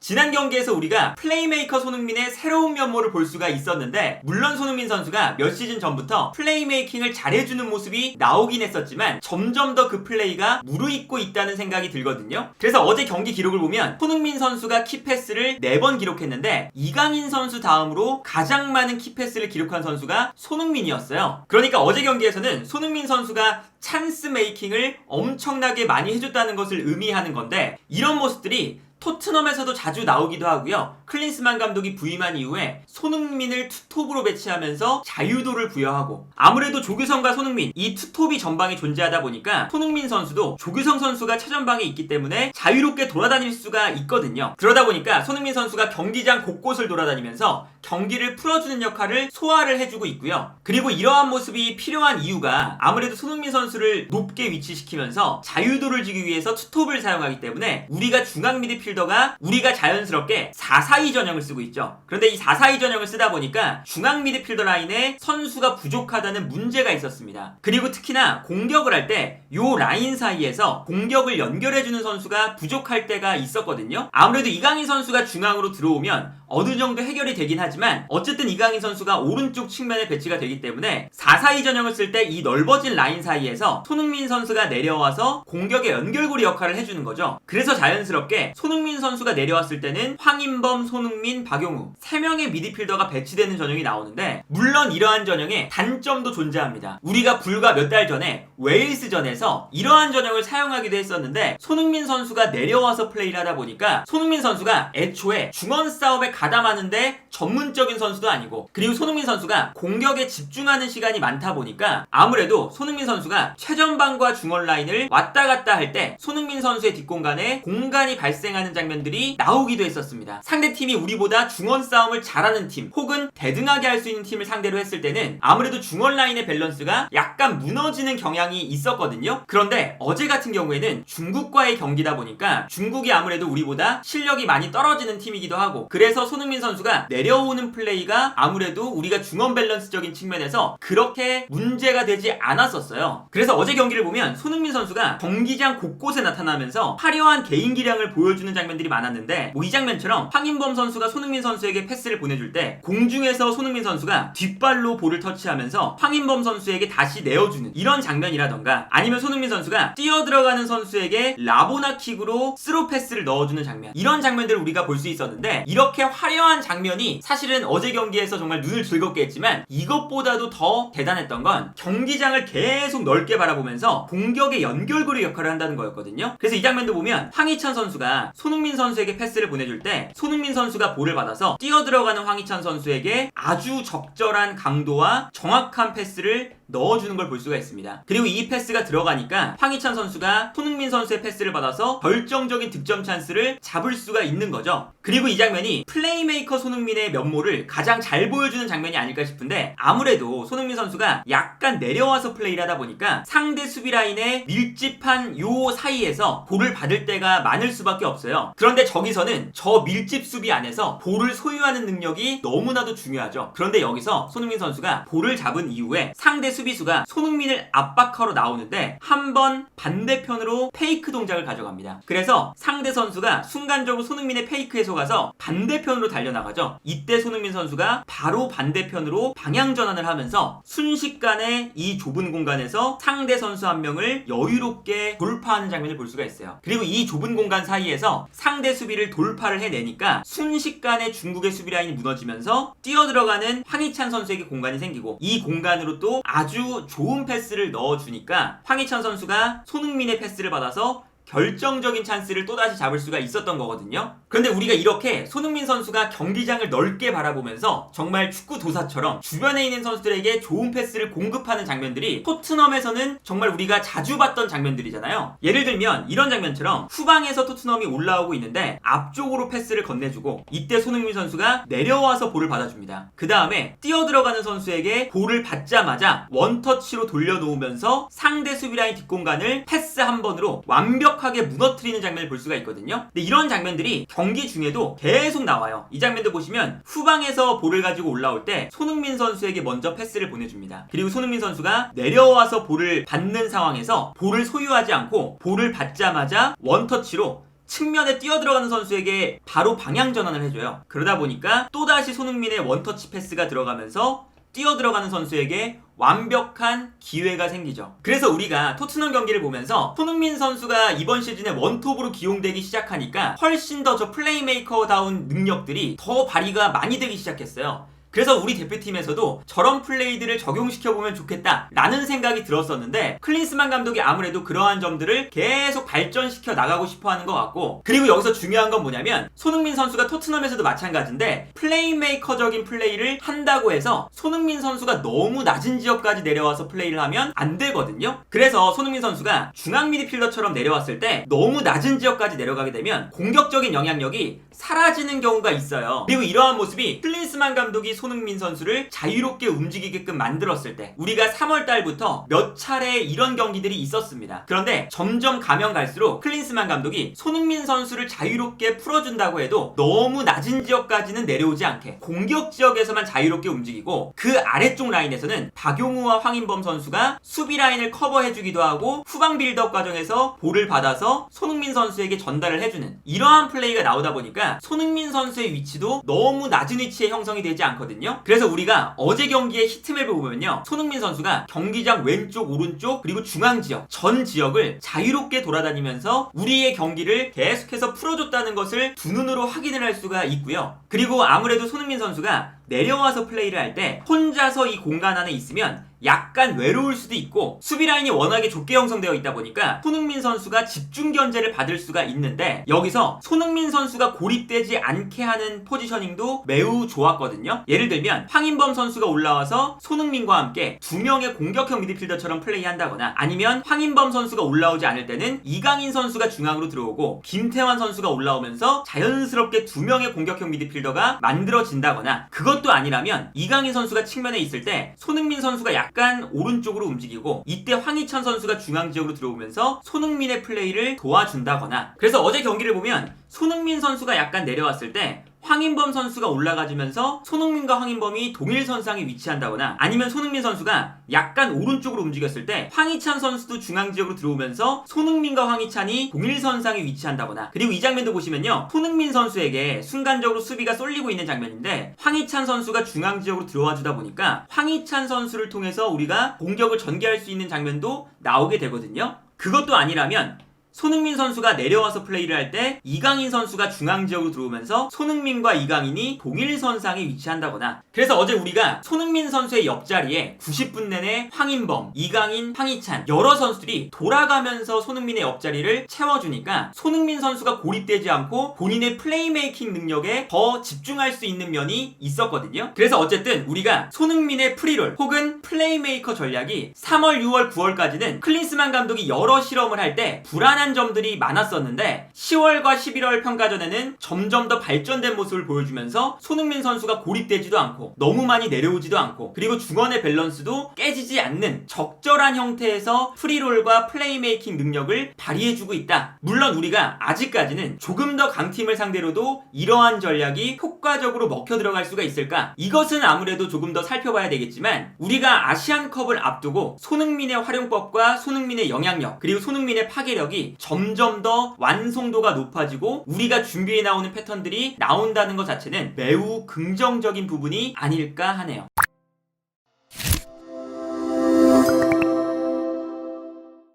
지난 경기에서 우리가 플레이메이커 손흥민의 새로운 면모를 볼 수가 있었는데, 물론 손흥민 선수가 몇 시즌 전부터 플레이메이킹을 잘해주는 모습이 나오긴 했었지만 점점 더 그 플레이가 무르익고 있다는 생각이 들거든요. 그래서 어제 경기 기록을 보면 손흥민 선수가 키패스를 4번 기록했는데 이강인 선수 다음으로 가장 많은 키패스를 기록한 선수가 손흥민이었어요. 그러니까 어제 경기에서는 손흥민 선수가 찬스 메이킹을 엄청나게 많이 해줬다는 것을 의미하는 건데, 이런 모습들이 토트넘에서도 자주 나오기도 하고요. 클린스만 감독이 부임한 이후에 손흥민을 투톱으로 배치하면서 자유도를 부여하고, 아무래도 조규성과 손흥민 이 투톱이 전방에 존재하다 보니까 손흥민 선수도 조규성 선수가 최전방에 있기 때문에 자유롭게 돌아다닐 수가 있거든요. 그러다 보니까 손흥민 선수가 경기장 곳곳을 돌아다니면서 경기를 풀어주는 역할을 소화를 해주고 있고요. 그리고 이러한 모습이 필요한 이유가 아무래도 손흥민 선수를 높게 위치시키면서 자유도를 주기 위해서 투톱을 사용하기 때문에 우리가 중앙 미드필더가 우리가 자연스럽게 4-4-2 전형을 쓰고 있죠. 그런데 이 4-4-2 전형을 쓰다 보니까 중앙 미드필더 라인에 선수가 부족하다는 문제가 있었습니다. 그리고 특히나 공격을 할 때 요 라인 사이에서 공격을 연결해주는 선수가 부족할 때가 있었거든요. 아무래도 이강인 선수가 중앙으로 들어오면 어느 정도 해결이 되긴 하지만 어쨌든 이강인 선수가 오른쪽 측면에 배치가 되기 때문에 4-4-2 전형을 쓸 때 이 넓어진 라인 사이에서 손흥민 선수가 내려와서 공격의 연결고리 역할을 해주는 거죠. 그래서 자연스럽게 손흥민 선수가 내려왔을 때는 황인범, 손흥민, 박용우 3명의 미드필더가 배치되는 전형이 나오는데, 물론 이러한 전형에 단점도 존재합니다. 우리가 불과 몇 달 전에 웨일스전에서 이러한 전형을 사용하기도 했었는데, 손흥민 선수가 내려와서 플레이를 하다 보니까 손흥민 선수가 애초에 중원 싸움에 가담하는데 전문적인 선수도 아니고, 그리고 손흥민 선수가 공격에 집중하는 시간이 많다 보니까 아무래도 손흥민 선수가 최전방과 중원 라인을 왔다 갔다 할 때 손흥민 선수의 뒷공간에 공간이 발생하는 장면들이 나오기도 했었습니다. 상대팀이 우리보다 중원 싸움을 잘하는 팀 혹은 대등하게 할 수 있는 팀을 상대로 했을 때는 아무래도 중원 라인의 밸런스가 약간 무너지는 경향이 있었거든요. 그런데 어제 같은 경우에는 중국과의 경기다 보니까 중국이 아무래도 우리보다 실력이 많이 떨어지는 팀이기도 하고, 그래서 손흥민 선수가 내려오는 플레이가 아무래도 우리가 중원 밸런스적인 측면에서 그렇게 문제가 되지 않았었어요. 그래서 어제 경기를 보면 손흥민 선수가 경기장 곳곳에 나타나면서 화려한 개인 기량을 보여주는 장면들이 많았는데, 이 장면처럼 황인범 선수가 손흥민 선수에게 패스를 보내줄 때 공중에서 손흥민 선수가 뒷발로 볼을 터치하면서 황인범 선수에게 다시 내어주는 이런 장면이라던가, 아니면 손흥민 선수가 뛰어들어가는 선수에게 라보나 킥으로 스루 패스를 넣어주는 장면, 이런 장면들을 우리가 볼 수 있었는데, 이렇게 화려한 장면이 사실은 어제 경기에서 정말 눈을 즐겁게 했지만 이것보다도 더 대단했던 건 경기장을 계속 넓게 바라보면서 공격의 연결고리 역할을 한다는 거였거든요. 그래서 이 장면도 보면 황희찬 선수가 손흥민 선수에게 패스를 보내줄 때 손흥민 선수가 볼을 받아서 뛰어들어가는 황희찬 선수에게 아주 적절한 강도와 정확한 패스를 넣어주는 걸 볼 수가 있습니다. 그리고 이 패스가 들어가니까 황희찬 선수가 손흥민 선수의 패스를 받아서 결정적인 득점 찬스를 잡을 수가 있는 거죠. 그리고 이 장면이 플레이메이커 손흥민의 면모를 가장 잘 보여주는 장면이 아닐까 싶은데, 아무래도 손흥민 선수가 약간 내려와서 플레이를 하다 보니까 상대 수비 라인에 밀집한 요 사이에서 볼을 받을 때가 많을 수밖에 없어요. 그런데 저기서는 저 밀집 수비 안에서 볼을 소유하는 능력이 너무나도 중요하죠. 그런데 여기서 손흥민 선수가 볼을 잡은 이후에 상대 수비수가 손흥민을 압박하러 나오는데 한번 반대편으로 페이크 동작을 가져갑니다. 그래서 상대 선수가 순간적으로 손흥민의 페이크에 속아서 반대편으로 달려나가죠. 이때 손흥민 선수가 바로 반대편으로 방향 전환을 하면서 순식간에 이 좁은 공간에서 상대 선수 한 명을 여유롭게 돌파하는 장면을 볼 수가 있어요. 그리고 이 좁은 공간 사이에서 상대 수비를 돌파를 해내니까 순식간에 중국의 수비 라인이 무너지면서 뛰어들어가는 황희찬 선수에게 공간이 생기고, 이 공간으로 또 아주 좋은 패스를 넣어주니까 황희찬 선수가 손흥민의 패스를 받아서 결정적인 찬스를 또다시 잡을 수가 있었던 거거든요. 그런데 우리가 이렇게 손흥민 선수가 경기장을 넓게 바라보면서 정말 축구 도사처럼 주변에 있는 선수들에게 좋은 패스를 공급하는 장면들이 토트넘에서는 정말 우리가 자주 봤던 장면들이잖아요. 예를 들면 이런 장면처럼 후방에서 토트넘이 올라오고 있는데 앞쪽으로 패스를 건네주고, 이때 손흥민 선수가 내려와서 볼을 받아줍니다. 그 다음에 뛰어들어가는 선수에게 볼을 받자마자 원터치로 돌려놓으면서 상대 수비라인 뒷공간을 패스 한 번으로 완벽하게 무너뜨리는 장면을 볼 수가 있거든요. 근데 이런 장면들이 경기 중에도 계속 나와요. 이 장면도 보시면 후방에서 볼을 가지고 올라올 때 손흥민 선수에게 먼저 패스를 보내줍니다. 그리고 손흥민 선수가 내려와서 볼을 받는 상황에서 볼을 소유하지 않고 볼을 받자마자 원터치로 측면에 뛰어들어가는 선수에게 바로 방향 전환을 해줘요. 그러다 보니까 또다시 손흥민의 원터치 패스가 들어가면서 뛰어들어가는 선수에게 완벽한 기회가 생기죠. 그래서 우리가 토트넘 경기를 보면서 손흥민 선수가 이번 시즌에 원톱으로 기용되기 시작하니까 훨씬 더 저 플레이메이커다운 능력들이 더 발휘가 많이 되기 시작했어요. 그래서 우리 대표팀에서도 저런 플레이들을 적용시켜보면 좋겠다 라는 생각이 들었었는데, 클린스만 감독이 아무래도 그러한 점들을 계속 발전시켜 나가고 싶어하는 것 같고, 그리고 여기서 중요한 건 뭐냐면 손흥민 선수가 토트넘에서도 마찬가지인데 플레이메이커적인 플레이를 한다고 해서 손흥민 선수가 너무 낮은 지역까지 내려와서 플레이를 하면 안 되거든요. 그래서 손흥민 선수가 중앙 미드필더처럼 내려왔을 때 너무 낮은 지역까지 내려가게 되면 공격적인 영향력이 사라지는 경우가 있어요. 그리고 이러한 모습이 클린스만 감독이 손흥민 선수를 자유롭게 움직이게끔 만들었을 때, 우리가 3월달부터 몇 차례 이런 경기들이 있었습니다. 그런데 점점 가면 갈수록 클린스만 감독이 손흥민 선수를 자유롭게 풀어준다고 해도 너무 낮은 지역까지는 내려오지 않게 공격 지역에서만 자유롭게 움직이고, 그 아래쪽 라인에서는 박용우와 황인범 선수가 수비 라인을 커버해주기도 하고 후방 빌드업 과정에서 볼을 받아서 손흥민 선수에게 전달을 해주는 이러한 플레이가 나오다 보니까 손흥민 선수의 위치도 너무 낮은 위치에 형성이 되지 않거든요. 그래서 우리가 어제 경기의 히트맵을 보면요, 손흥민 선수가 경기장 왼쪽, 오른쪽, 그리고 중앙 지역, 전 지역을 자유롭게 돌아다니면서 우리의 경기를 계속해서 풀어줬다는 것을 두 눈으로 확인을 할 수가 있고요. 그리고 아무래도 손흥민 선수가 내려와서 플레이를 할 때 혼자서 이 공간 안에 있으면 약간 외로울 수도 있고, 수비 라인이 워낙에 좁게 형성되어 있다 보니까 손흥민 선수가 집중 견제를 받을 수가 있는데, 여기서 손흥민 선수가 고립되지 않게 하는 포지셔닝도 매우 좋았거든요. 예를 들면 황인범 선수가 올라와서 손흥민과 함께 두 명의 공격형 미드필더처럼 플레이한다거나, 아니면 황인범 선수가 올라오지 않을 때는 이강인 선수가 중앙으로 들어오고 김태환 선수가 올라오면서 자연스럽게 두 명의 공격형 미드필더가 만들어진다거나, 그것도 아니라면 이강인 선수가 측면에 있을 때 손흥민 선수가 약간 오른쪽으로 움직이고 이때 황희찬 선수가 중앙 지역으로 들어오면서 손흥민의 플레이를 도와준다거나. 그래서 어제 경기를 보면 손흥민 선수가 약간 내려왔을 때 황인범 선수가 올라가주면서 손흥민과 황인범이 동일선상에 위치한다거나, 아니면 손흥민 선수가 약간 오른쪽으로 움직였을 때 황희찬 선수도 중앙지역으로 들어오면서 손흥민과 황희찬이 동일선상에 위치한다거나. 그리고 이 장면도 보시면요, 손흥민 선수에게 순간적으로 수비가 쏠리고 있는 장면인데 황희찬 선수가 중앙지역으로 들어와주다 보니까 황희찬 선수를 통해서 우리가 공격을 전개할 수 있는 장면도 나오게 되거든요. 그것도 아니라면 손흥민 선수가 내려와서 플레이를 할 때 이강인 선수가 중앙지역으로 들어오면서 손흥민과 이강인이 동일선상에 위치한다거나. 그래서 어제 우리가 손흥민 선수의 옆자리에 90분 내내 황인범, 이강인, 황희찬 여러 선수들이 돌아가면서 손흥민의 옆자리를 채워주니까 손흥민 선수가 고립되지 않고 본인의 플레이메이킹 능력에 더 집중할 수 있는 면이 있었거든요. 그래서 어쨌든 우리가 손흥민의 프리롤 혹은 플레이메이커 전략이 3월, 6월, 9월까지는 클린스만 감독이 여러 실험을 할 때 불안한 점들이 많았었는데 10월과 11월 평가전에는 점점 더 발전된 모습을 보여주면서 손흥민 선수가 고립되지도 않고 너무 많이 내려오지도 않고, 그리고 중원의 밸런스도 깨지지 않는 적절한 형태에서 프리롤과 플레이메이킹 능력을 발휘해주고 있다. 물론 우리가 아직까지는 조금 더 강팀을 상대로도 이러한 전략이 효과적으로 먹혀 들어갈 수가 있을까? 이것은 아무래도 조금 더 살펴봐야 되겠지만, 우리가 아시안컵을 앞두고 손흥민의 활용법과 손흥민의 영향력, 그리고 손흥민의 파괴력이 점점 더 완성도가 높아지고 우리가 준비해 나오는 패턴들이 나온다는 것 자체는 매우 긍정적인 부분이 아닐까 하네요.